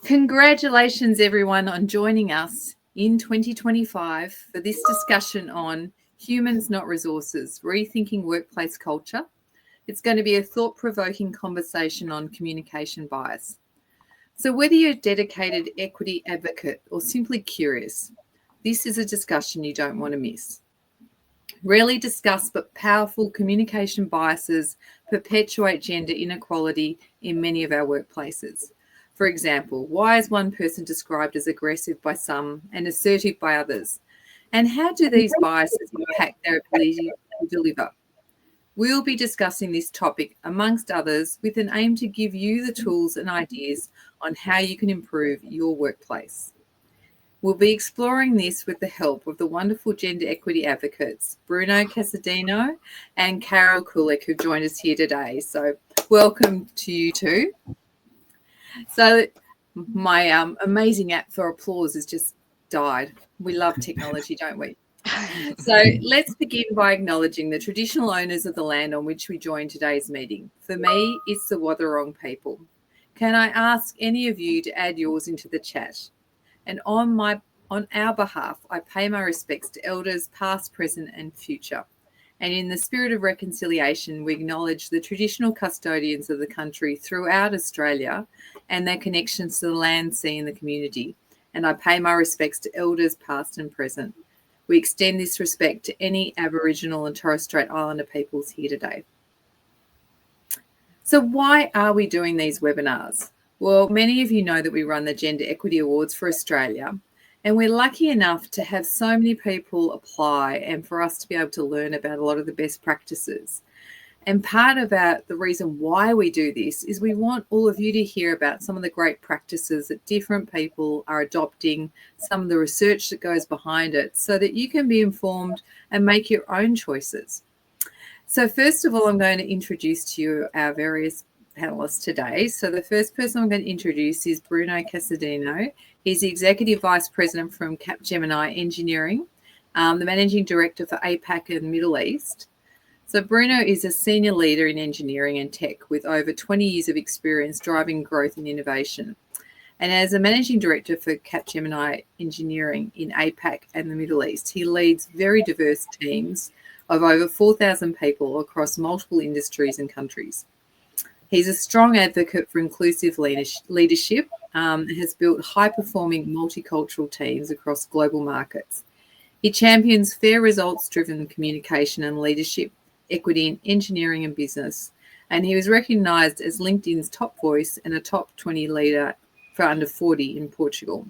Congratulations, everyone, on joining us in 2025 for this discussion on humans, not resources, rethinking workplace culture. It's going to be a thought-provoking conversation on communication bias. So whether you're a dedicated equity advocate or simply curious, this is a discussion you don't want to miss. Rarely discussed but powerful communication biases perpetuate gender inequality in many of our workplaces. For example, why is one person described as aggressive by some and assertive by others? And how do these biases impact their ability to deliver? We'll be discussing this topic, amongst others, with an aim to give you the tools and ideas on how you can improve your workplace. We'll be exploring this with the help of the wonderful gender equity advocates, Bruno Casadino and Carol Kulik, who've joined us here today. So welcome to you two. So my amazing app for applause has just died. We love technology, don't we? So let's begin by acknowledging the traditional owners of the land on which we join today's meeting. For me, it's the Wathaurong people. Can I ask any of you to add yours into the chat? And on our behalf, I pay my respects to elders past, present and future. And in the spirit of reconciliation, we acknowledge the traditional custodians of the country throughout Australia and their connections to the land, sea and the community. And I pay my respects to elders past and present. We extend this respect to any Aboriginal and Torres Strait Islander peoples here today. So why are we doing these webinars? Well, many of you know that we run the Gender Equity Awards for Australia, and we're lucky enough to have so many people apply and for us to be able to learn about a lot of the best practices. And part of the reason why we do this is we want all of you to hear about some of the great practices that different people are adopting, some of the research that goes behind it, so that you can be informed and make your own choices. So first of all, I'm going to introduce to you our various panelists today. So the first person I'm going to introduce is Bruno Casadino. He's the Executive Vice President from Capgemini Engineering, the Managing Director for APAC and Middle East. So Bruno is a senior leader in engineering and tech with over 20 years of experience driving growth and innovation. And as a Managing Director for Capgemini Engineering in APAC and the Middle East, he leads very diverse teams of over 4,000 people across multiple industries and countries. He's a strong advocate for inclusive leadership and has built high-performing multicultural teams across global markets. He champions fair results-driven communication and leadership, equity in engineering and business, and he was recognised as LinkedIn's top voice and a top 20 leader for under 40 in Portugal.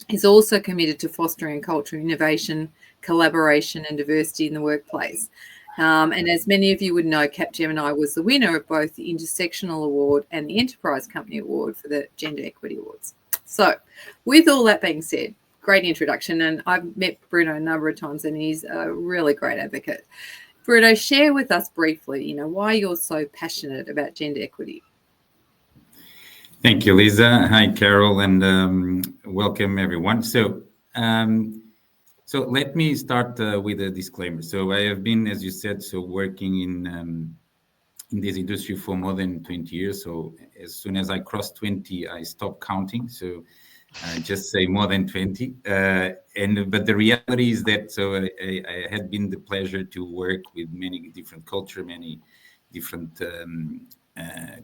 He's also committed to fostering a culture of innovation, collaboration and diversity in the workplace. And as many of you would know, Capgemini was the winner of both the Intersectional Award and the Enterprise Company Award for the Gender Equity Awards. So with all that being said, great introduction. And I've met Bruno a number of times and he's a really great advocate. Bruno, share with us briefly, why you're so passionate about gender equity. Thank you, Lisa. Hi, Carol, and welcome everyone. So let me start with a disclaimer. So I have been, as you said, working in this industry for more than 20 years. So as soon as I crossed 20, I stopped counting. So just say more than 20. But the reality is that I had been the pleasure to work with many different cultures, many different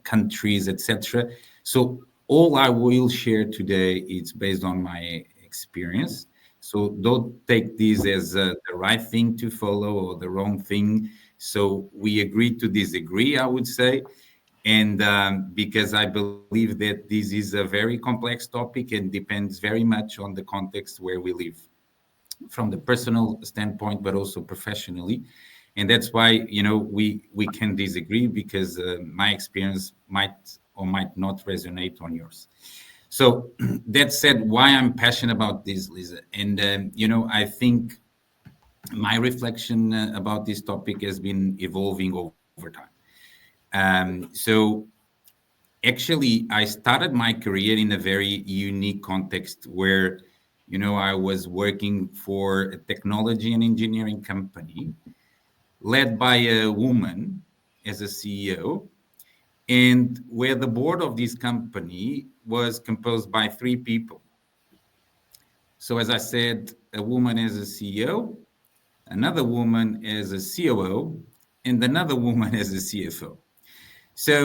countries, etc. So all I will share today is based on my experience. So don't take this as the right thing to follow or the wrong thing. So we agree to disagree, I would say. And because I believe that this is a very complex topic and depends very much on the context where we live, from the personal standpoint, but also professionally. And that's why, we can disagree because my experience might or might not resonate on yours. So that said, why I'm passionate about this, Lisa, and I think my reflection about this topic has been evolving over time. So actually, I started my career in a very unique context where, I was working for a technology and engineering company led by a woman as a CEO. and where the board of this company was composed by 3 people. So as I said, a woman as a CEO, another woman as a COO, and another woman as a CFO. So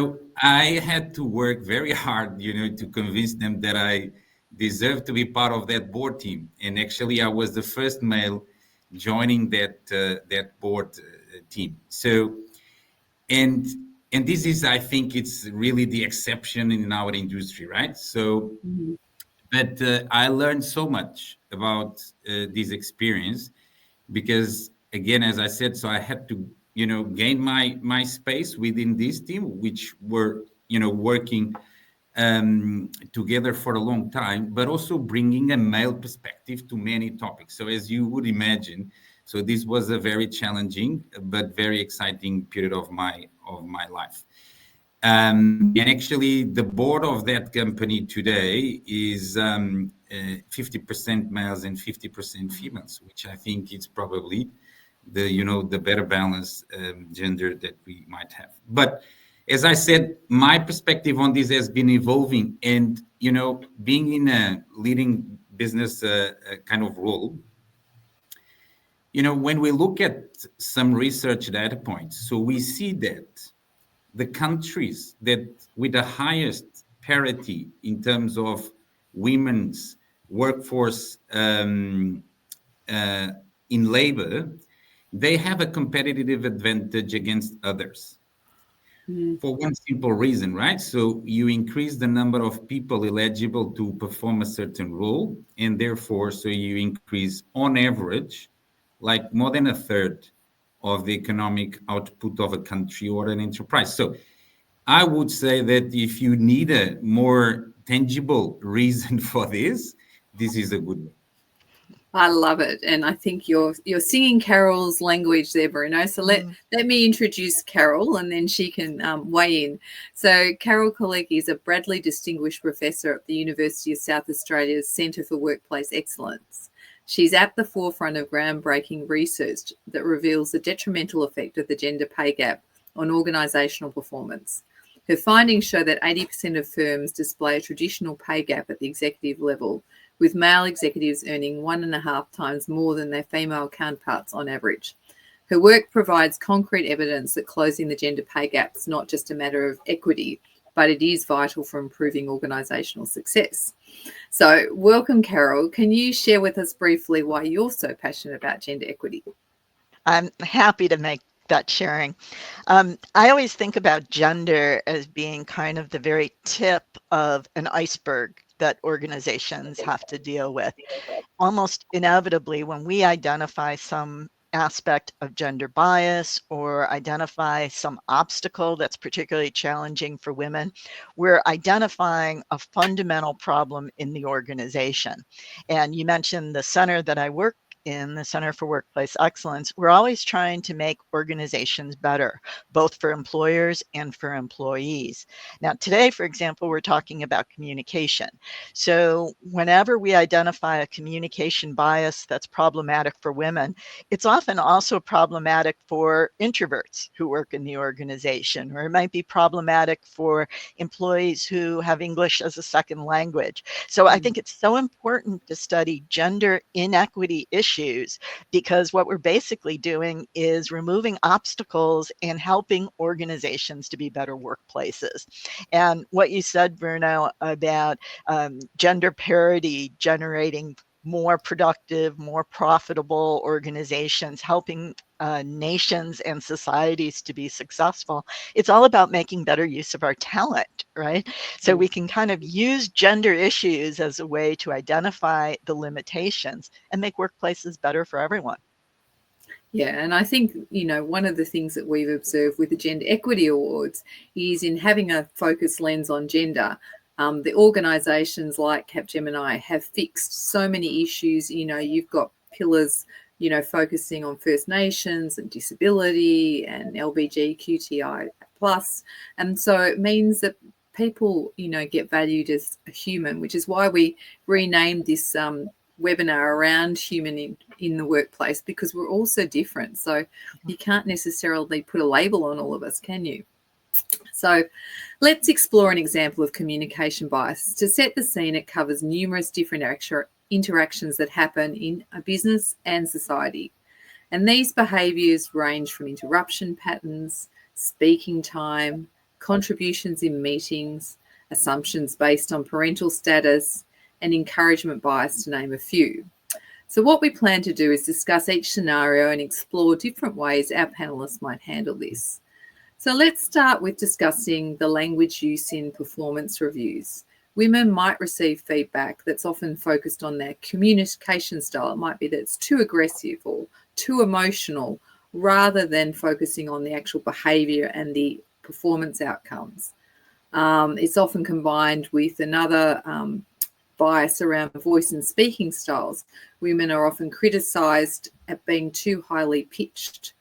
I had to work very hard, to convince them that I deserved to be part of that board team. And actually, I was the first male joining that board team. So, and and this is, I think, it's really the exception in our industry, right? So, Mhm. but I learned so much about this experience because, again, as I said, so I had to gain my space within this team, which were working together for a long time, but also bringing a male perspective to many topics. So as you would imagine, so this was a very challenging but very exciting period of my life. And actually, the board of that company today is 50% males and 50% females, which I think is probably the better balance gender that we might have. But as I said, my perspective on this has been evolving, and being in a leading business kind of role. When we look at some research data points, so we see that the countries that with the highest parity in terms of women's workforce uh, in labor, they have a competitive advantage against others Mm. for one simple reason, right? So you increase the number of people eligible to perform a certain role, and therefore, so you increase on average, like more than a third of the economic output of a country or an enterprise. So I would say that if you need a more tangible reason for this is a good one. I love it, and I think you're singing Carol's language there, Bruno. So let me introduce Carol, and then she can weigh in. So Carol Colecki is a Bradley Distinguished Professor at the University of South Australia's Centre for Workplace Excellence. She's at the forefront of groundbreaking research that reveals the detrimental effect of the gender pay gap on organisational performance. Her findings show that 80% of firms display a traditional pay gap at the executive level, with male executives earning 1.5 times more than their female counterparts on average. Her work provides concrete evidence that closing the gender pay gap is not just a matter of equity, but it is vital for improving organisational success. So, welcome, Carol. Can you share with us briefly why you're so passionate about gender equity? I'm happy to make that sharing. I always think about gender as being kind of the very tip of an iceberg that organizations have to deal with. Almost inevitably, when we identify some aspect of gender bias or identify some obstacle that's particularly challenging for women, we're identifying a fundamental problem in the organization. And you mentioned the center that I work in, the Center for Workplace Excellence. We're always trying to make organizations better, both for employers and for employees. Now, today, for example, we're talking about communication. So whenever we identify a communication bias that's problematic for women, it's often also problematic for introverts who work in the organization, or it might be problematic for employees who have English as a second language. So I think it's so important to study gender inequity issues, because what we're basically doing is removing obstacles and helping organizations to be better workplaces. And what you said, Bruno, about gender parity generating more productive, more profitable organizations, helping nations and societies to be successful. It's all about making better use of our talent, right? So we can kind of use gender issues as a way to identify the limitations and make workplaces better for everyone. Yeah, and I think, one of the things that we've observed with the Gender Equity Awards is in having a focused lens on gender. The organisations like Capgemini have fixed so many issues. You've got pillars, focusing on First Nations and disability and LGBTQI plus. And so it means that people, get valued as a human, which is why we renamed this webinar around human in the workplace, because we're all so different. So you can't necessarily put a label on all of us, can you? So let's explore an example of communication bias. To set the scene, it covers numerous different interactions that happen in a business and society. And these behaviours range from interruption patterns, speaking time, contributions in meetings, assumptions based on parental status, and encouragement bias, to name a few. So what we plan to do is discuss each scenario and explore different ways our panellists might handle this. So let's start with discussing the language use in performance reviews. Women might receive feedback that's often focused on their communication style. It might be that it's too aggressive or too emotional, rather than focusing on the actual behaviour and the performance outcomes. It's often combined with another bias around voice and speaking styles. Women are often criticised at being too highly pitched,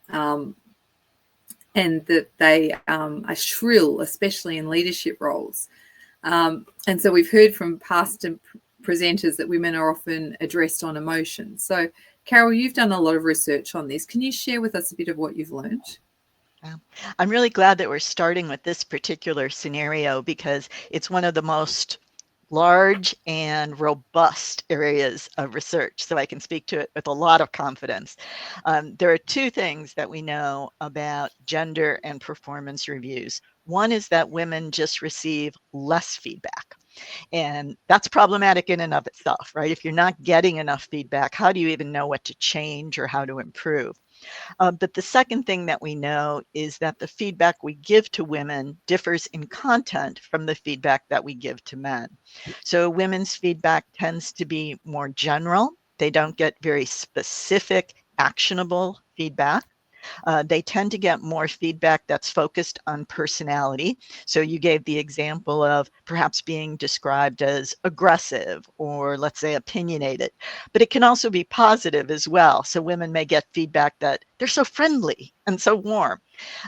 and that they are shrill, especially in leadership roles. And so we've heard from past presenters that women are often addressed on emotion. So, Carol, you've done a lot of research on this. Can you share with us a bit of what you've learned? I'm really glad that we're starting with this particular scenario because it's one of the most large and robust areas of research, so I can speak to it with a lot of confidence. There are two things that we know about gender and performance reviews. One is that women just receive less feedback. And that's problematic in and of itself, right? If you're not getting enough feedback, how do you even know what to change or how to improve? But the second thing that we know is that the feedback we give to women differs in content from the feedback that we give to men. So women's feedback tends to be more general. They don't get very specific, actionable feedback. They tend to get more feedback that's focused on personality. So you gave the example of perhaps being described as aggressive or, let's say, opinionated, but it can also be positive as well. So women may get feedback that they're so friendly and so warm.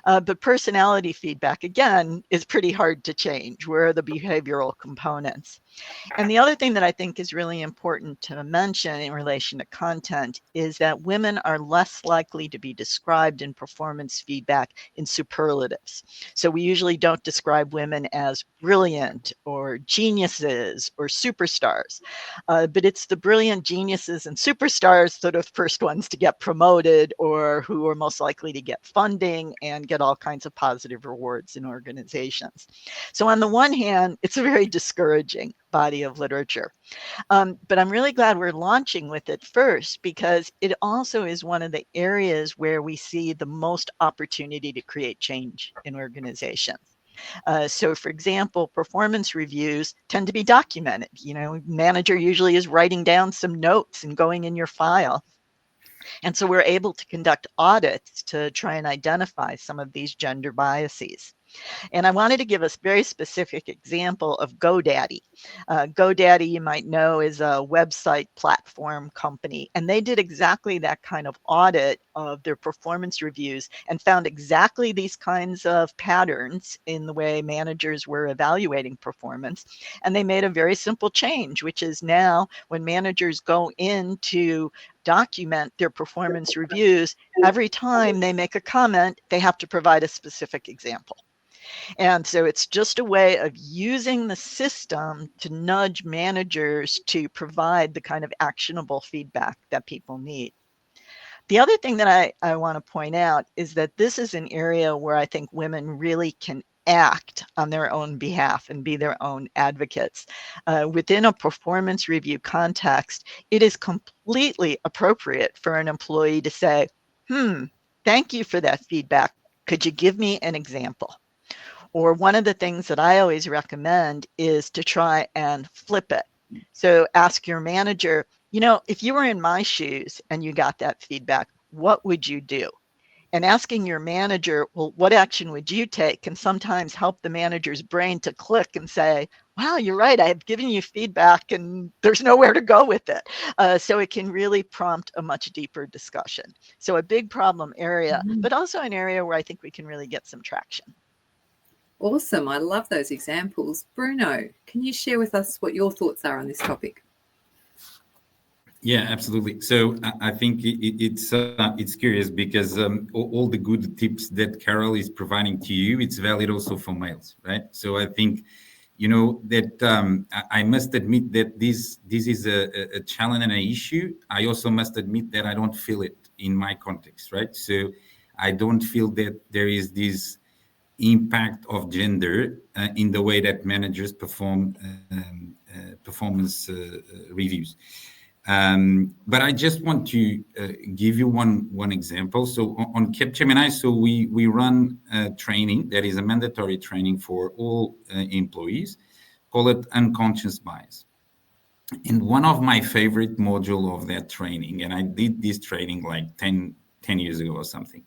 But personality feedback, again, is pretty hard to change. Where are the behavioral components? And the other thing that I think is really important to mention in relation to content is that women are less likely to be described in performance feedback in superlatives. So we usually don't describe women as brilliant or geniuses or superstars, but it's the brilliant geniuses and superstars that are the first ones to get promoted or who are most likely to get funding and get all kinds of positive rewards in organizations. So on the one hand, it's a very discouraging body of literature. But I'm really glad we're launching with it first because it also is one of the areas where we see the most opportunity to create change in organizations. So for example, performance reviews tend to be documented. You know, manager usually is writing down some notes and going in your file. And so we're able to conduct audits to try and identify some of these gender biases. And I wanted to give a very specific example of GoDaddy. GoDaddy, you might know, is a website platform company, and they did exactly that kind of audit of their performance reviews and found exactly these kinds of patterns in the way managers were evaluating performance. And they made a very simple change, which is now when managers go in to document their performance reviews, every time they make a comment, they have to provide a specific example. And so it's just a way of using the system to nudge managers to provide the kind of actionable feedback that people need. The other thing that I want to point out is that this is an area where I think women really can act on their own behalf and be their own advocates. Within a performance review context, it is completely appropriate for an employee to say, thank you for that feedback. Could you give me an example? Or one of the things that I always recommend is to try and flip it. So ask your manager, you know, if you were in my shoes and you got that feedback, what would you do? And asking your manager, well, what action would you take, can sometimes help the manager's brain to click and say, wow, you're right, I've given you feedback and there's nowhere to go with it. So it can really prompt a much deeper discussion. So a big problem area, but also an area where I think we can really get some traction. Awesome. I love those examples. Bruno, can you share with us what your thoughts are on this topic? Yeah, absolutely. So I think it's curious because all the good tips that Carol is providing to you, it's valid also for males, right? So I think, that I must admit that this is a challenge and an issue. I also must admit that I don't feel it in my context, right? So I don't feel that there is this impact of gender in the way that managers perform performance reviews. But I just want to give you one example. So on Capgemini, so we run training that is a mandatory training for all employees, call it unconscious bias. And one of my favorite module of that training, and I did this training like 10 years ago or something.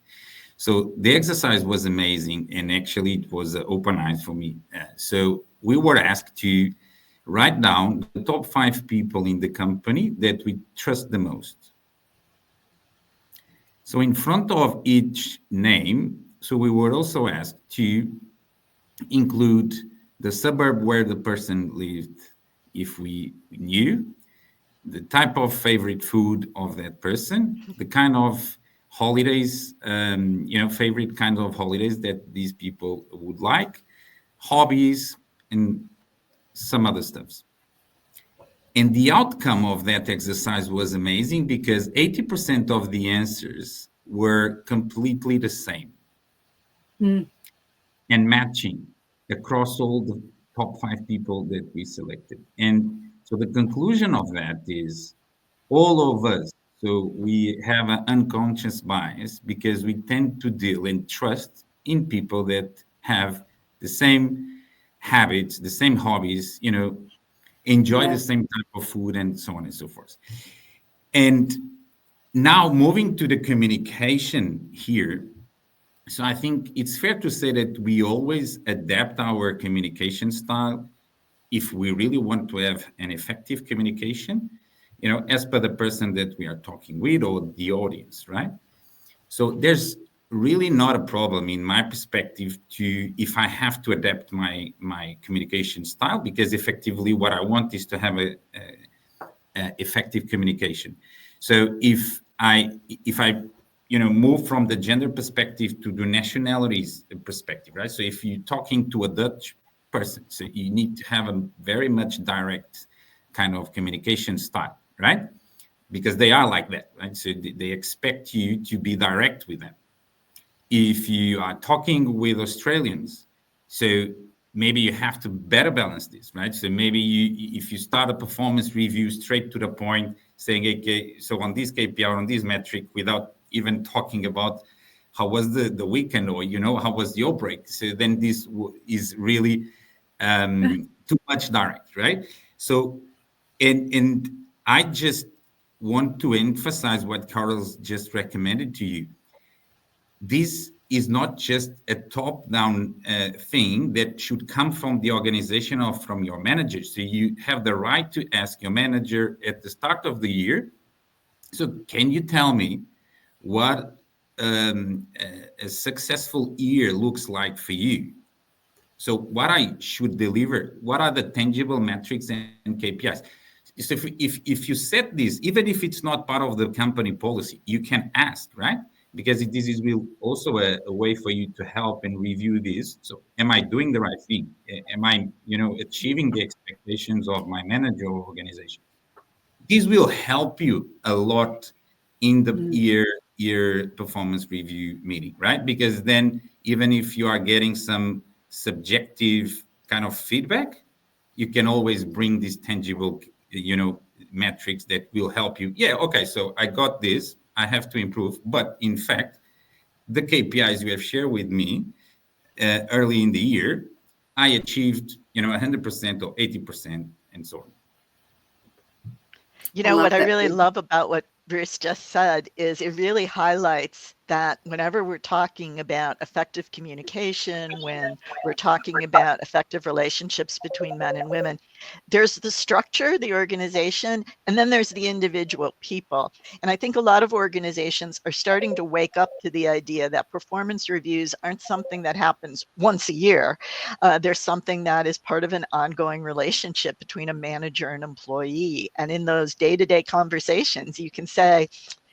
So the exercise was amazing, and actually it was open eyes for me. So we were asked to write down the top 5 people in the company that we trust the most. So in front of each name, so we were also asked to include the suburb where the person lived, if we knew, the type of favorite food of that person, the kind of holidays, favorite kinds of holidays that these people would like, hobbies, and some other stuffs. And the outcome of that exercise was amazing because 80% of the answers were completely the same and matching across all the top 5 people that we selected. And so the conclusion of that is all of us, so we have an unconscious bias because we tend to deal and trust in people that have the same habits, the same hobbies, enjoy the same type of food, and so on and so forth. And now moving to the communication here. So I think it's fair to say that we always adapt our communication style if we really want to have an effective communication, as per the person that we are talking with or the audience, right? So there's really not a problem in my perspective to if I have to adapt my communication style, because effectively what I want is to have a effective communication. So if I move from the gender perspective to the nationalities perspective, right? So if you're talking to a Dutch person, so you need to have a very much direct kind of communication style, right? Because they are like that, right? So they expect you to be direct with them. If you are talking with Australians, so maybe you have to better balance this, right? So maybe if you start a performance review straight to the point, saying, okay, so on this KPI, on this metric, without even talking about how was the weekend, or how was your break. So then this is really too much direct, right? So and I just want to emphasize what Carol's just recommended to you. This is not just a top-down thing that should come from the organization or from your manager. So you have the right to ask your manager at the start of the year, so can you tell me what a successful year looks like for you? So what I should deliver, what are the tangible metrics and KPIs? So if you set this, even if it's not part of the company policy, you can ask, right? Because this is will also a way for you to help and review this. So am I doing the right thing? Am I, achieving the expectations of my manager or organization? This will help you a lot in the year performance review meeting, right? Because then even if you are getting some subjective kind of feedback, you can always bring these tangible, metrics that will help you. Yeah, okay, so I got this, I have to improve. But in fact, the KPIs you have shared with me early in the year, I achieved, 100% or 80% and so on. You I know, love what I that. really love about what Bruce just said is it really highlights that whenever we're talking about effective communication, when we're talking about effective relationships between men and women, there's the structure, the organization, and then there's the individual people. And I think a lot of organizations are starting to wake up to the idea that performance reviews aren't something that happens once a year. There's something that is part of an ongoing relationship between a manager and employee. And in those day-to-day conversations, you can say,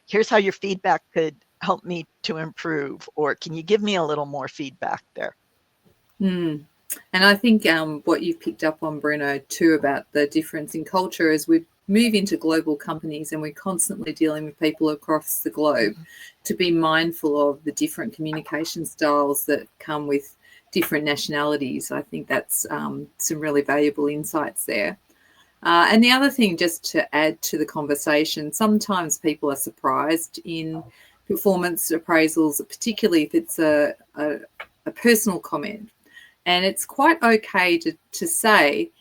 here's how your feedback could help me to improve, or can you give me a little more feedback there? And I think what you've picked up on, Bruno, too, about the difference in culture as we move into global companies and we're constantly dealing with people across the globe, to be mindful of the different communication styles that come with different nationalities. I think that's some really valuable insights there. And the other thing, just to add to the conversation, sometimes people are surprised in performance appraisals, particularly if it's a personal comment. And it's quite okay to say,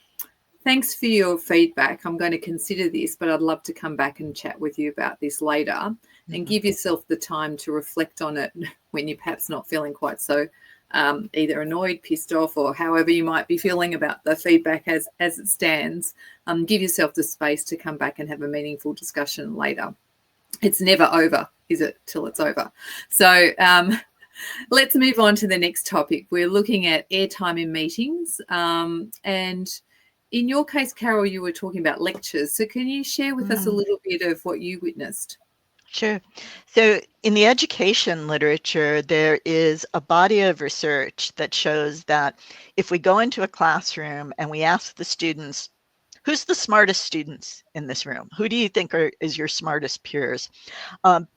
thanks for your feedback. I'm going to consider this, but I'd love to come back and chat with you about this later, and give yourself the time to reflect on it when you're perhaps not feeling quite so either annoyed, pissed off, or however you might be feeling about the feedback as it stands. Give yourself the space to come back and have a meaningful discussion later. It's never over, is it, till it's over? So let's move on to the next topic. We're looking at airtime in meetings. And in your case, Carol, you were talking about lectures. So can you share with us a little bit of what you witnessed? Sure. So in the education literature, there is a body of research that shows that if we go into a classroom and we ask the students, who's the smartest students in this room? Who do you think is your smartest peers?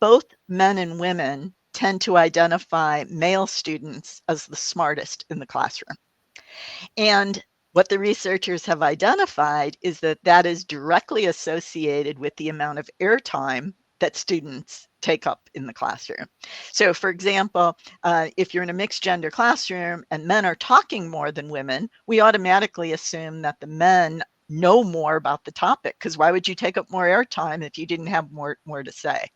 Both men and women tend to identify male students as the smartest in the classroom. And what the researchers have identified is that that is directly associated with the amount of airtime that students take up in the classroom. So for example, if you're in a mixed gender classroom and men are talking more than women, we automatically assume that the men know more about the topic, because why would you take up more airtime if you didn't have more to say?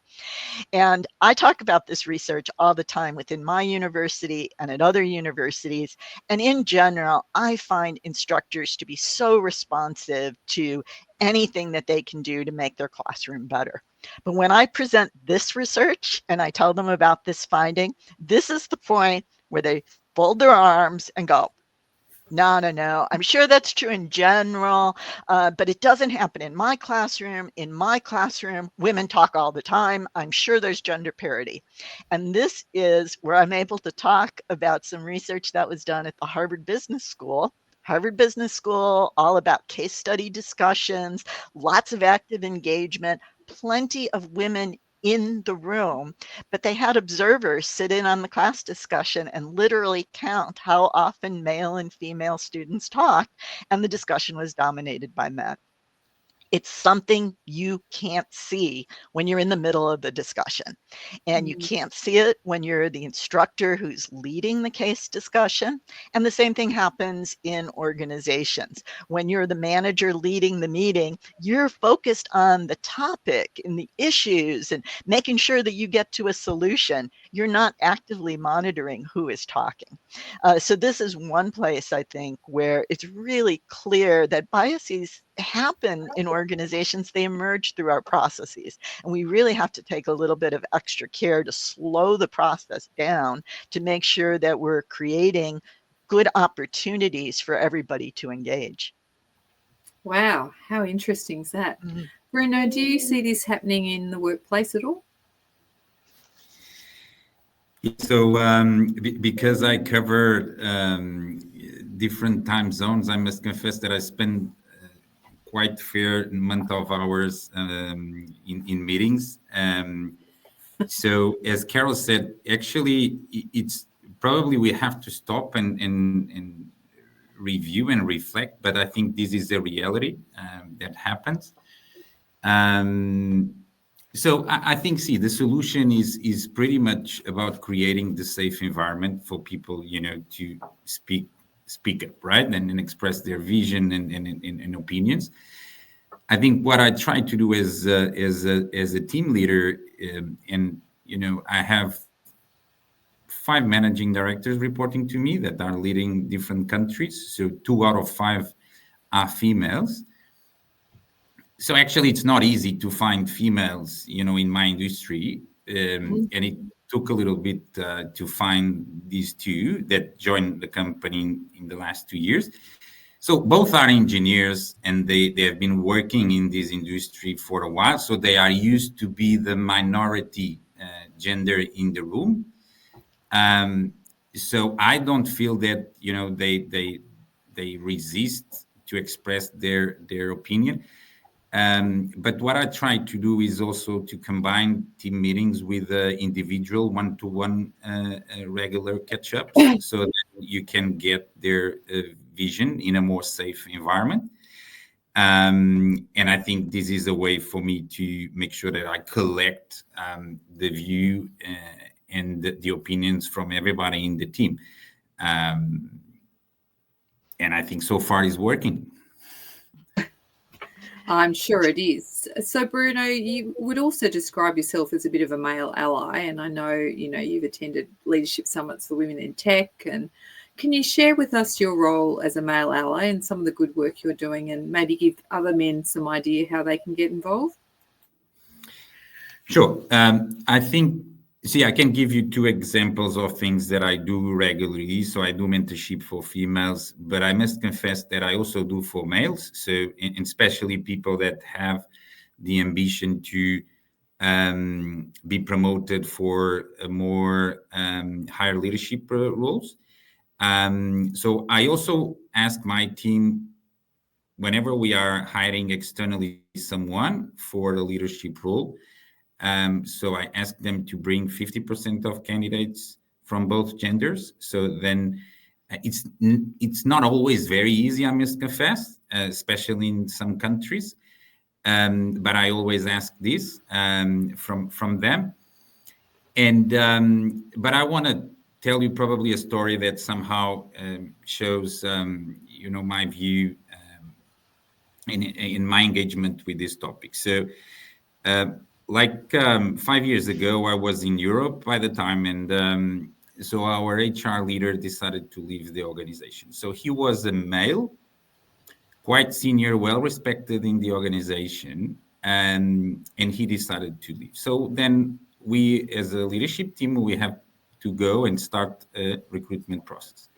And I talk about this research all the time within my university and at other universities. And in general, I find instructors to be so responsive to anything that they can do to make their classroom better. But when I present this research and I tell them about this finding, this is the point where they fold their arms and go, no. I'm sure that's true in general, but it doesn't happen in my classroom. In my classroom, women talk all the time. I'm sure there's gender parity. And this is where I'm able to talk about some research that was done at the Harvard Business School. Harvard Business School, all about case study discussions, lots of active engagement, plenty of women in the room, but they had observers sit in on the class discussion and literally count how often male and female students talk, and the discussion was dominated by men. It's something you can't see when you're in the middle of the discussion. And you can't see it when you're the instructor who's leading the case discussion. And the same thing happens in organizations. When you're the manager leading the meeting, you're focused on the topic and the issues and making sure that you get to a solution. You're not actively monitoring who is talking. So this is one place, I think, where it's really clear that biases happen in organizations. They emerge through our processes, and we really have to take a little bit of extra care to slow the process down to make sure that we're creating good opportunities for everybody to engage. Wow, how interesting is that? Bruno, do you see this happening in the workplace at all? So because I cover different time zones, I must confess that I spend quite fair amount of hours in meetings. So as Carol said, actually, it's probably we have to stop and review and reflect. But I think this is a reality that happens. So I think, the solution is pretty much about creating the safe environment for people, to speak up, right, and express their vision and opinions. I think what I try to do as a team leader, and I have 5 managing directors reporting to me that are leading different countries. So 2 out of 5 are females. So actually, it's not easy to find females, in my industry, and it took a little bit to find these two that joined the company in the last 2 years. So both are engineers, and they have been working in this industry for a while. So they are used to be the minority gender in the room. So I don't feel that they resist to express their opinion. But what I try to do is also to combine team meetings with individual one-to-one regular catch-ups, so that you can get their vision in a more safe environment. And I think this is a way for me to make sure that I collect the view and the opinions from everybody in the team. And I think so far it's working. I'm sure it is. So, Bruno, you would also describe yourself as a bit of a male ally, and I know you've attended leadership summits for women in tech. And can you share with us your role as a male ally and some of the good work you're doing, and maybe give other men some idea how they can get involved? Sure. I can give you 2 examples of things that I do regularly. So I do mentorship for females, but I must confess that I also do for males. So, especially people that have the ambition to be promoted for a more higher leadership roles. So I also ask my team, whenever we are hiring externally someone for a leadership role, so I ask them to bring 50% of candidates from both genders. So then it's not always very easy, I must confess, especially in some countries. But I always ask this from them. And but I want to tell you probably a story that somehow shows my view in my engagement with this topic. So. 5 years ago, I was in Europe by the time, and so our HR leader decided to leave the organization. So he was a male, quite senior, well-respected in the organization, and he decided to leave. So then we, as a leadership team, we have to go and start a recruitment process.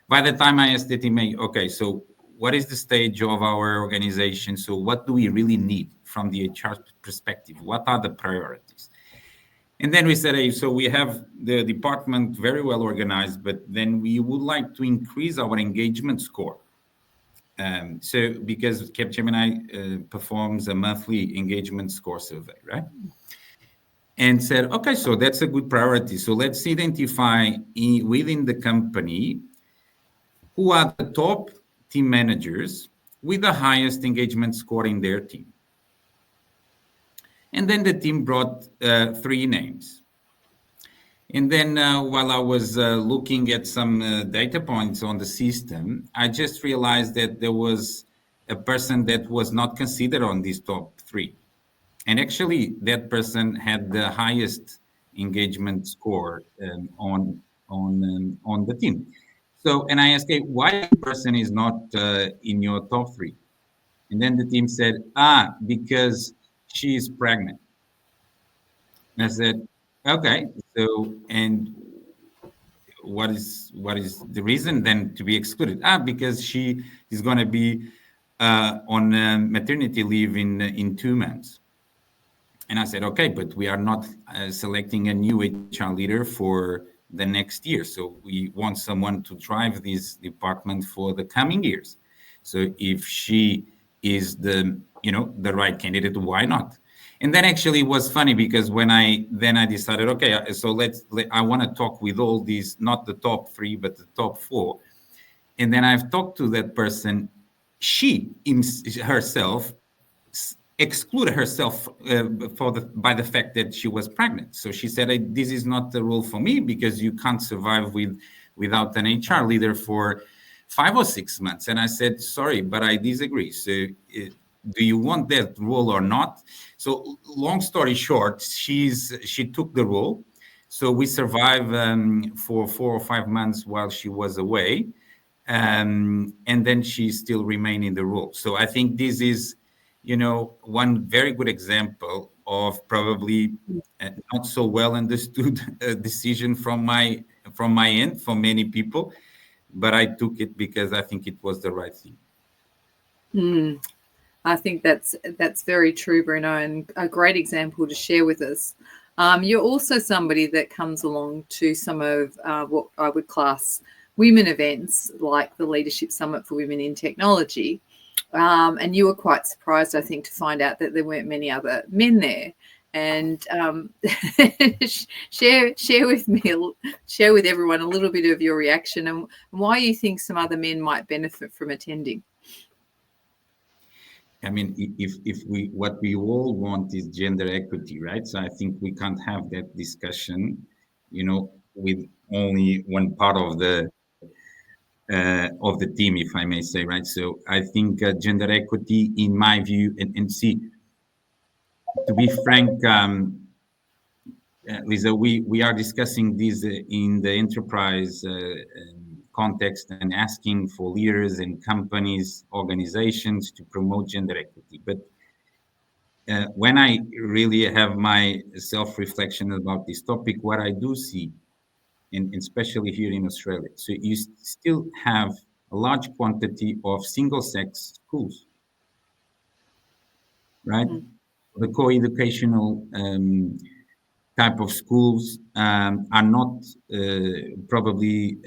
By the time I asked the team, okay, so what is the stage of our organization? So what do we really need from the HR perspective? What are the priorities? And then we said, hey, so we have the department very well organized, but then we would like to increase our engagement score. So because Capgemini performs a monthly engagement score survey, right? And said, okay, so that's a good priority. So let's identify within the company who are the top team managers with the highest engagement score in their team. And then the team brought 3 names. And then while I was looking at some data points on the system, I just realized that there was a person that was not considered on these top 3. And actually, that person had the highest engagement score on the team. So, and I asked, hey, why this person is not in your top 3? And then the team said, because she is pregnant. And I said, okay, so, and what is the reason then to be excluded? Because she is going to be on maternity leave in 2 months. And I said, okay, but we are not selecting a new HR leader for the next year. So we want someone to drive this department for the coming years. So if she is the right candidate, why not? And then actually it was funny because when I decided, okay, so I want to talk with all these, not the top 3, but the top 4. And then I've talked to that person. She herself excluded herself by the fact that she was pregnant. So she said, this is not the role for me because you can't survive without an HR leader for 5 or 6 months. And I said, sorry, but I disagree. So do you want that role or not? So long story short, she took the role. So we survived for 4 or 5 months while she was away, and then she still remained in the role. So I think this is, one very good example of probably not so well understood decision from my end for many people, but I took it because I think it was the right thing. I think that's very true, Bruno, and a great example to share with us. You're also somebody that comes along to some of what I would class women events, like the Leadership Summit for Women in Technology. And you were quite surprised, I think, to find out that there weren't many other men there. And share with everyone a little bit of your reaction and why you think some other men might benefit from attending. I mean, if we what we all want is gender equity, right? So I think we can't have that discussion, with only one part of the team, if I may say, right? So I think gender equity, in my view, and see, to be frank, Lisa, we are discussing this in the enterprise context and asking for leaders and companies, organizations to promote gender equity. But when I really have my self-reflection about this topic, what I do see, and especially here in Australia, so you still have a large quantity of single-sex schools, right? The co-educational type of schools are not probably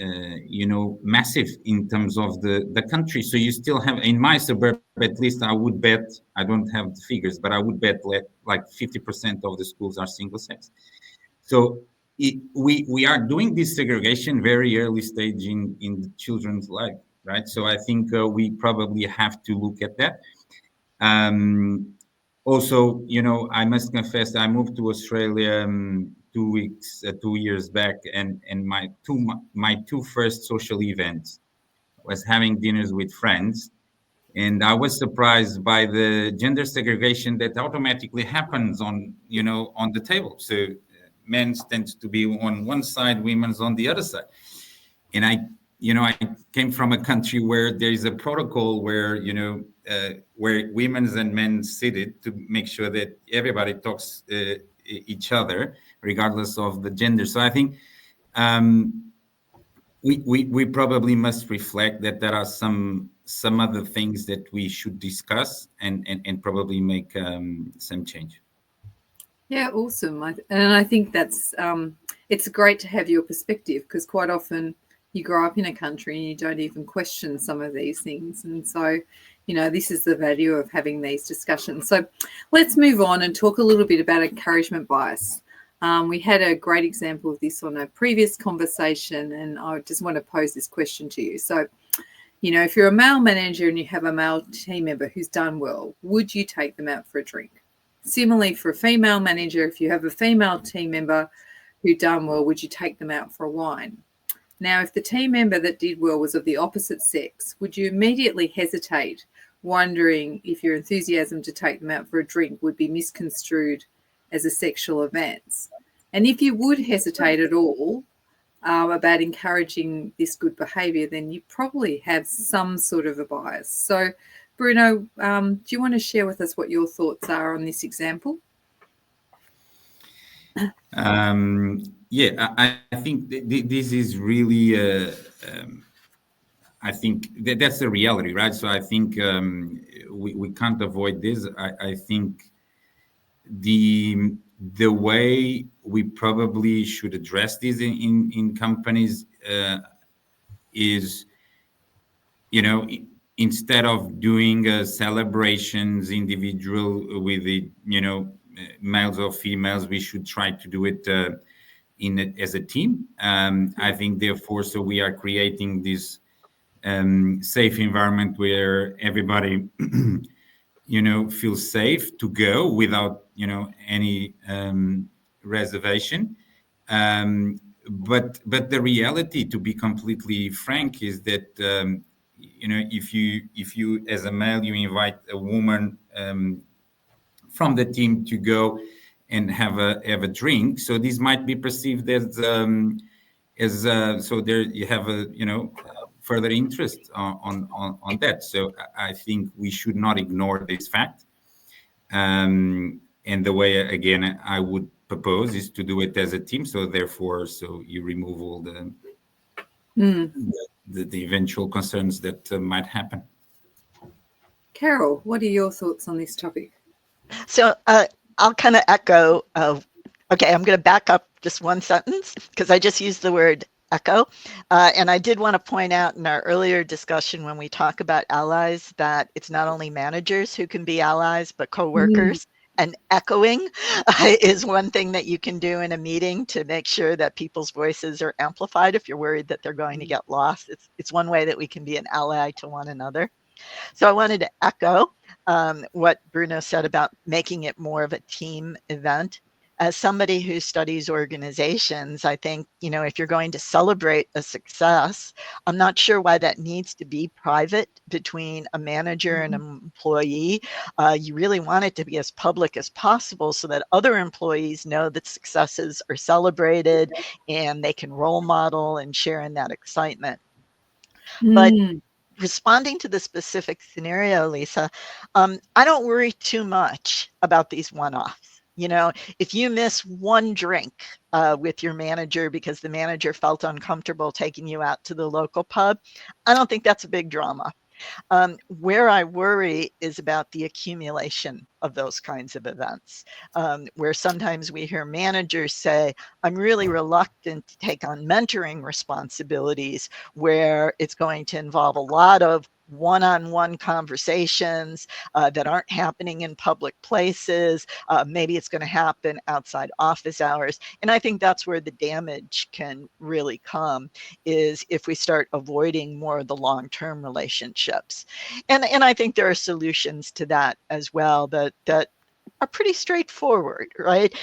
massive in terms of the country. So you still have, in my suburb at least, I would bet, I don't have the figures, but I would bet like 50% of the schools are single sex. So we are doing this segregation very early stage in the children's life, right? So I think we probably have to look at that. Also, I must confess, I moved to Australia 2 years back, and my two first social events was having dinners with friends, and I was surprised by the gender segregation that automatically happens on the table. So men's tends to be on one side, women's on the other side, and I came from a country where there is a protocol where where women's and men seated to make sure that everybody talks each other regardless of the gender. So I think we probably must reflect that there are some other things that we should discuss and probably make some change. Yeah, awesome. And I think that's it's great to have your perspective, because quite often you grow up in a country and you don't even question some of these things. And so, this is the value of having these discussions. So let's move on and talk a little bit about encouragement bias. We had a great example of this on a previous conversation, and I just want to pose this question to you. So, if you're a male manager and you have a male team member who's done well, would you take them out for a drink? Similarly, for a female manager, if you have a female team member who done well, would you take them out for a wine? Now, if the team member that did well was of the opposite sex, would you immediately hesitate, wondering if your enthusiasm to take them out for a drink would be misconstrued as a sexual advance? And if you would hesitate at all about encouraging this good behaviour, then you probably have some sort of a bias. So, Bruno, do you want to share with us what your thoughts are on this example? Yeah, I think this is really, I think that's the reality, right? So I think we can't avoid this. I think the way we probably should address this in companies is, instead of doing celebrations individual with the males or females, we should try to do it as a team. I think therefore, so we are creating this safe environment where everybody feels safe to go without any reservation. But the reality, to be completely frank, is that if you as a male, you invite a woman from the team to go, and have a drink. So this might be perceived as so there you have a further interest on that. So I think we should not ignore this fact. And the way, again, I would propose is to do it as a team. So therefore, so you remove all the eventual concerns that might happen. Carol, what are your thoughts on this topic? So I'll kind of echo. Okay, I'm going to back up just one sentence because I just used the word echo. And I did want to point out in our earlier discussion when we talk about allies that it's not only managers who can be allies, but coworkers. And echoing is one thing that you can do in a meeting to make sure that people's voices are amplified if you're worried that they're going to get lost. It's one way that we can be an ally to one another. So I wanted to echo what Bruno said about making it more of a team event. As somebody who studies organizations, I think, if you're going to celebrate a success, I'm not sure why that needs to be private between a manager and an employee. You really want it to be as public as possible so that other employees know that successes are celebrated and they can role model and share in that excitement. But responding to the specific scenario, Lisa, I don't worry too much about these one-offs. If you miss one drink with your manager because the manager felt uncomfortable taking you out to the local pub, I don't think that's a big drama. Where I worry is about the accumulation of those kinds of events, where sometimes we hear managers say, I'm really reluctant to take on mentoring responsibilities where it's going to involve a lot of one-on-one conversations that aren't happening in public places. Maybe it's going to happen outside office hours. And I think that's where the damage can really come, is if we start avoiding more of the long-term relationships. And I think there are solutions to that as well that are pretty straightforward, right?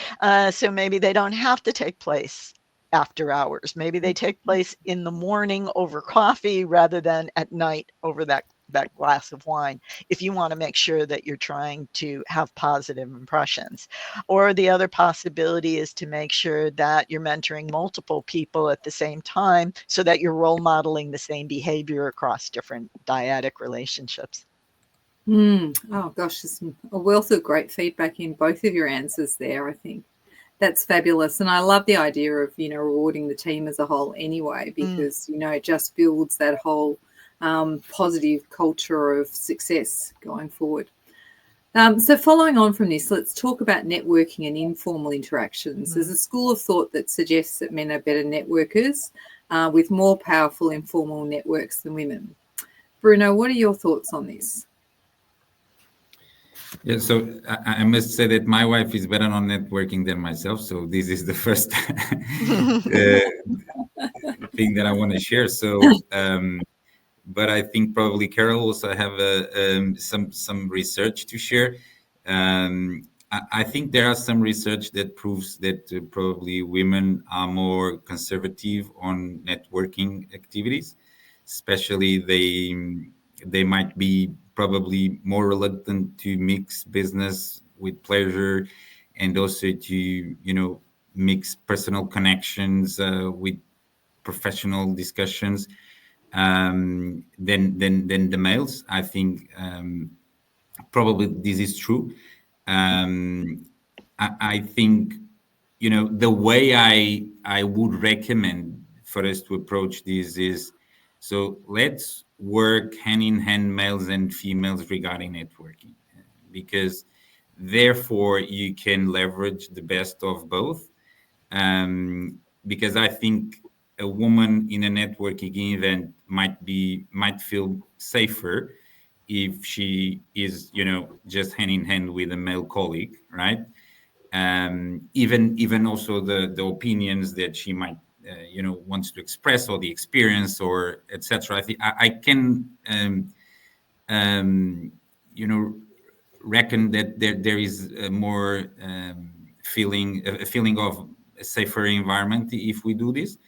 So maybe they don't have to take place after hours. Maybe they take place in the morning over coffee rather than at night over that glass of wine, if you want to make sure that you're trying to have positive impressions. Or the other possibility is to make sure that you're mentoring multiple people at the same time so that you're role modeling the same behavior across different dyadic relationships. Oh gosh, there's a wealth of great feedback in both of your answers there, I think. That's fabulous. And I love the idea of, rewarding the team as a whole anyway, because, it just builds that whole positive culture of success going forward. So following on from this, let's talk about networking and informal interactions. There's a school of thought that suggests that men are better networkers with more powerful informal networks than women. Bruno, what are your thoughts on this? Yeah, so I must say that my wife is better on networking than myself. So this is the first thing that I want to share. So, but I think probably Carol also have some research to share. I think there are some research that proves that probably women are more conservative on networking activities, especially they might be probably more reluctant to mix business with pleasure, and also to mix personal connections with professional discussions than the males. I think probably this is true. I think the way I would recommend for us to approach this is, so let's work hand in hand, males and females, regarding networking, because therefore you can leverage the best of both. Because I think a woman in a networking event might feel safer if she is just hand in hand with a male colleague, right? Even also the opinions that she might wants to express, or the experience, or etc. I think I can reckon that there is a more a feeling of a safer environment if we do this.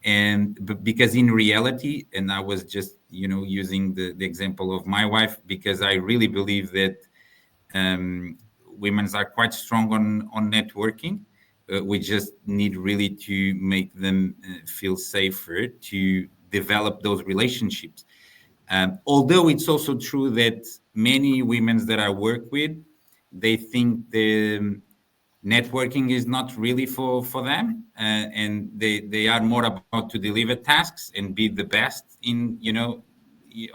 And because in reality, and I was just using the example of my wife, because I really believe that women are quite strong on networking. We just need really to make them feel safer to develop those relationships. Although it's also true that many women that I work with, they think the networking is not really for them, and they are more about to deliver tasks and be the best in,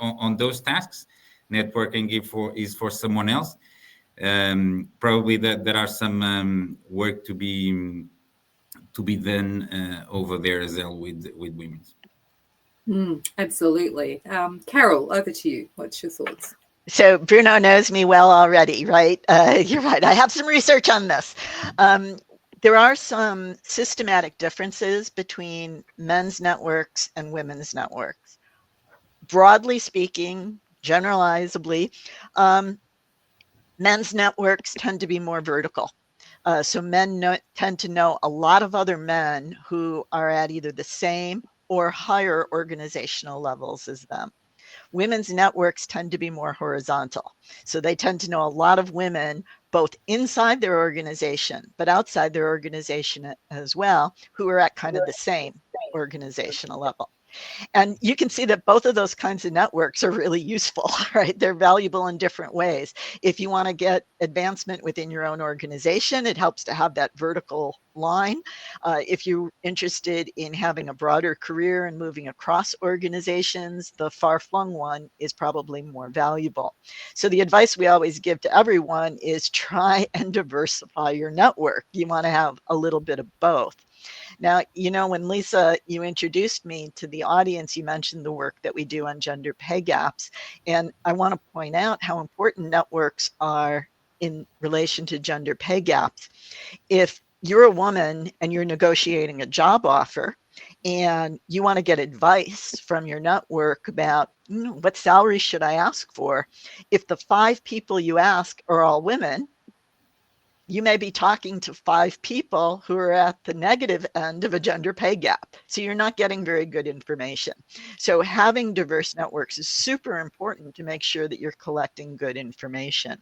on those tasks. Networking is for someone else. Probably that there are some work to be done over there as well with women. Absolutely. Carol, over to you. What's your thoughts? So Bruno knows me well already, right? You're right. I have some research on this. There are some systematic differences between men's networks and women's networks. Broadly speaking, generalizably, men's networks tend to be more vertical. So men tend to know a lot of other men who are at either the same or higher organizational levels as them. Women's networks tend to be more horizontal. So they tend to know a lot of women, both inside their organization, but outside their organization as well, who are at kind of the same organizational level. And you can see that both of those kinds of networks are really useful, right? They're valuable in different ways. If you want to get advancement within your own organization, it helps to have that vertical line. If you're interested in having a broader career and moving across organizations, the far-flung one is probably more valuable. So the advice we always give to everyone is try and diversify your network. You want to have a little bit of both. Now, when Lisa, you introduced me to the audience, you mentioned the work that we do on gender pay gaps. And I want to point out how important networks are in relation to gender pay gaps. If you're a woman and you're negotiating a job offer and you want to get advice from your network about what salary should I ask for, if the 5 people you ask are all women, you may be talking to 5 people who are at the negative end of a gender pay gap. So you're not getting very good information. So having diverse networks is super important to make sure that you're collecting good information.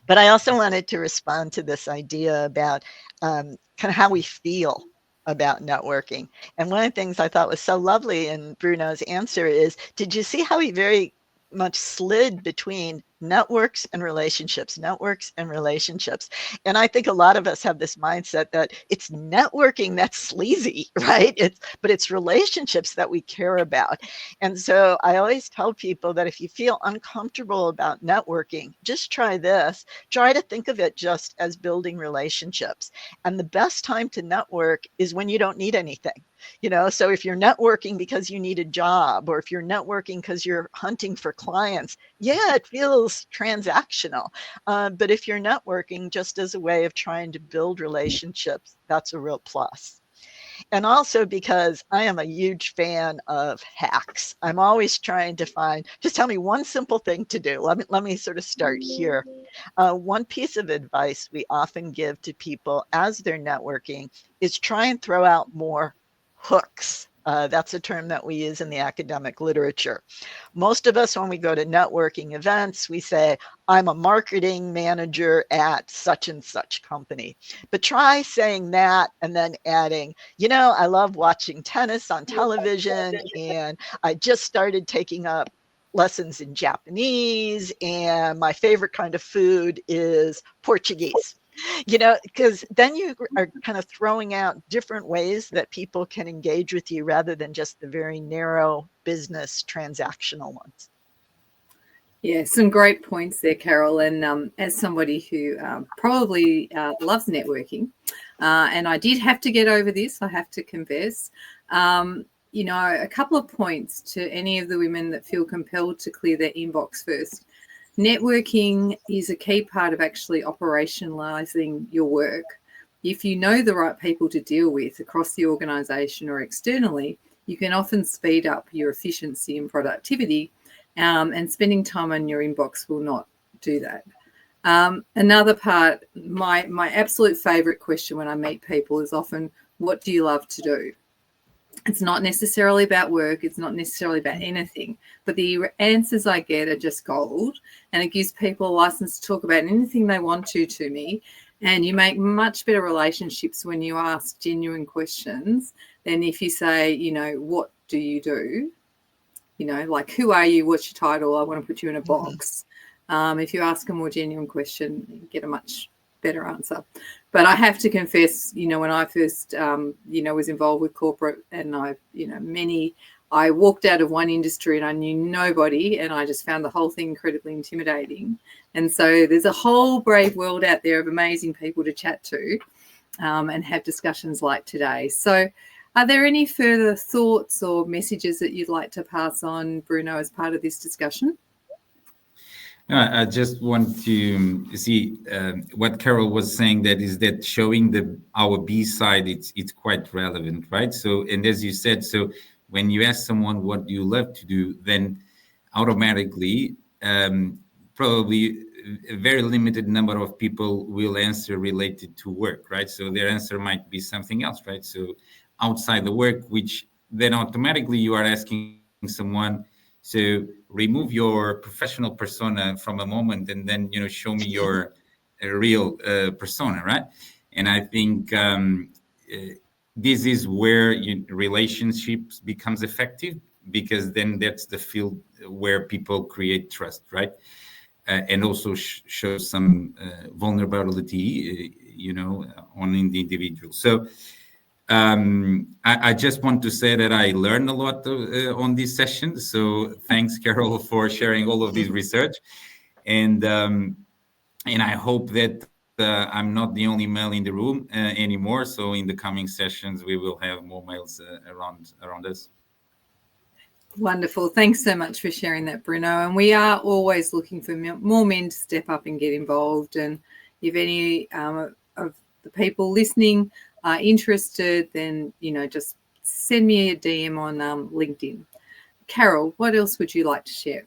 But I also wanted to respond to this idea about kind of how we feel about networking. And one of the things I thought was so lovely in Bruno's answer is, did you see how he very much slid between networks and relationships, networks and relationships? And I think a lot of us have this mindset that it's networking that's sleazy, right? But it's relationships that we care about. And so I always tell people that if you feel uncomfortable about networking, just try this. Try to think of it just as building relationships. And the best time to network is when you don't need anything. So if you're networking because you need a job, or if you're networking because you're hunting for clients, yeah, it feels transactional. But if you're networking just as a way of trying to build relationships, that's a real plus. And also because I am a huge fan of hacks. I'm always trying to find, just tell me one simple thing to do. Let me sort of start here. One piece of advice we often give to people as they're networking is try and throw out more hooks. That's a term that we use in the academic literature. Most of us, when we go to networking events, we say, I'm a marketing manager at such and such company. But try saying that and then adding, I love watching tennis on television, and I just started taking up lessons in Japanese, and my favorite kind of food is Portuguese. Because then you are kind of throwing out different ways that people can engage with you rather than just the very narrow business transactional ones. Yeah, some great points there, Carol. And as somebody who probably loves networking, and I did have to get over this, I have to confess, a couple of points to any of the women that feel compelled to clear their inbox first. Networking is a key part of actually operationalizing your work. If you know the right people to deal with across the organization or externally, you can often speed up your efficiency and productivity, and spending time on your inbox will not do that. Another part, my absolute favorite question when I meet people is often, what do you love to do? It's not necessarily about work. It's not necessarily about anything. But the answers I get are just gold. And it gives people a license to talk about anything they want to me. And you make much better relationships when you ask genuine questions than if you say, you know, what do you do? You know, like, who are you? What's your title? I want to put you in a box. If you ask a more genuine question, you get a much better answer. But I have to confess, you know, when I first, you know, was involved with corporate, and I walked out of one industry and I knew nobody, and I just found the whole thing incredibly intimidating. And so there's a whole brave world out there of amazing people to chat to and have discussions like today. So are there any further thoughts or messages that you'd like to pass on, Bruno, as part of this discussion? I just want to see what Carol was saying, that showing our B side, it's quite relevant, right? So, and as you said, so when you ask someone what you love to do, then automatically probably a very limited number of people will answer related to work, right? So their answer might be something else, right? So outside the work, which then automatically you are asking someone, so remove your professional persona from a moment, and then, you know, show me your real persona, right? And I think this is where relationships becomes effective, because then that's the field where people create trust, right? And also show some vulnerability, you know, on the individual. So I just want to say that I learned a lot on this session. So thanks, Carol, for sharing all of this research. And I hope that I'm not the only male in the room anymore. So in the coming sessions, we will have more males around us. Wonderful. Thanks so much for sharing that, Bruno. And we are always looking for more men to step up and get involved. And if any of the people listening are interested, then, you know, just send me a DM on LinkedIn. Carol, what else would you like to share?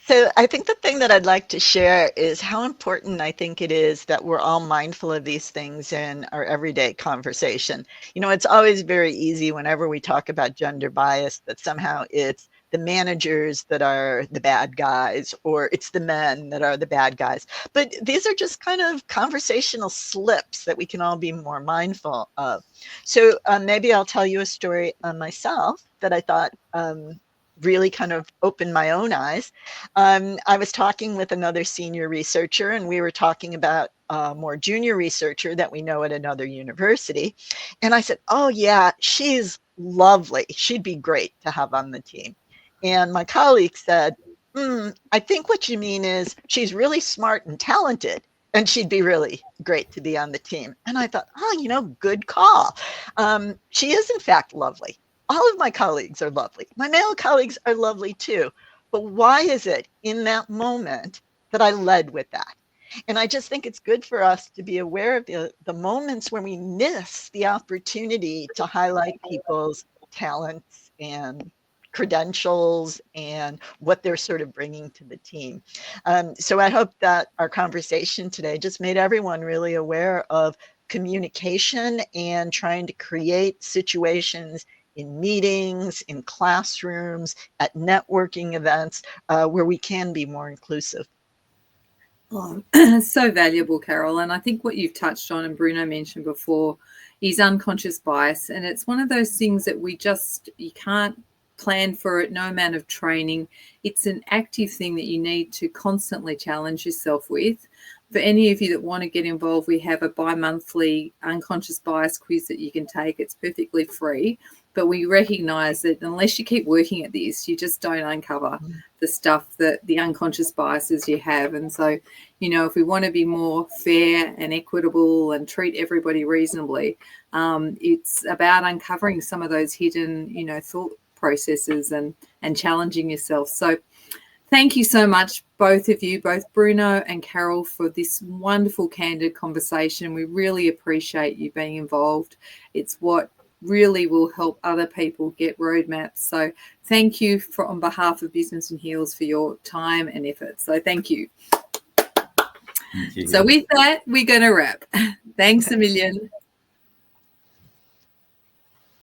So I think the thing that I'd like to share is how important I think it is that we're all mindful of these things in our everyday conversation. You know, it's always very easy whenever we talk about gender bias that somehow it's the managers that are the bad guys, or it's the men that are the bad guys. But these are just kind of conversational slips that we can all be more mindful of. So maybe I'll tell you a story on myself that I thought really kind of opened my own eyes. I was talking with another senior researcher, and we were talking about a more junior researcher that we know at another university. And I said, oh, yeah, she's lovely. She'd be great to have on the team. And my colleague said, I think what you mean is she's really smart and talented, and she'd be really great to be on the team. And I thought, oh, you know, good call. She is, in fact, lovely. All of my colleagues are lovely. My male colleagues are lovely too. But why is it in that moment that I led with that? And I just think it's good for us to be aware of the moments when we miss the opportunity to highlight people's talents and credentials and what they're sort of bringing to the team. So I hope that our conversation today just made everyone really aware of communication and trying to create situations in meetings, in classrooms, at networking events, where we can be more inclusive. Oh, so valuable, Carol. And I think what you've touched on, and Bruno mentioned before, is unconscious bias. And it's one of those things that you can't plan for it, no amount of training. It's an active thing that you need to constantly challenge yourself with. For any of you that want to get involved, we have a bi-monthly unconscious bias quiz that you can take. It's perfectly free. But we recognise that unless you keep working at this, you just don't uncover the stuff, that the unconscious biases you have. And so, you know, if we want to be more fair and equitable and treat everybody reasonably, it's about uncovering some of those hidden, you know, thought processes and challenging yourself. So thank you so much, both of you, both Bruno and Carol, for this wonderful, candid conversation. We really appreciate you being involved. It's what really will help other people get roadmaps. So thank you on behalf of Business and Heals for your time and effort. So thank you. Thank you. So with that, we're going to wrap. Thanks a million.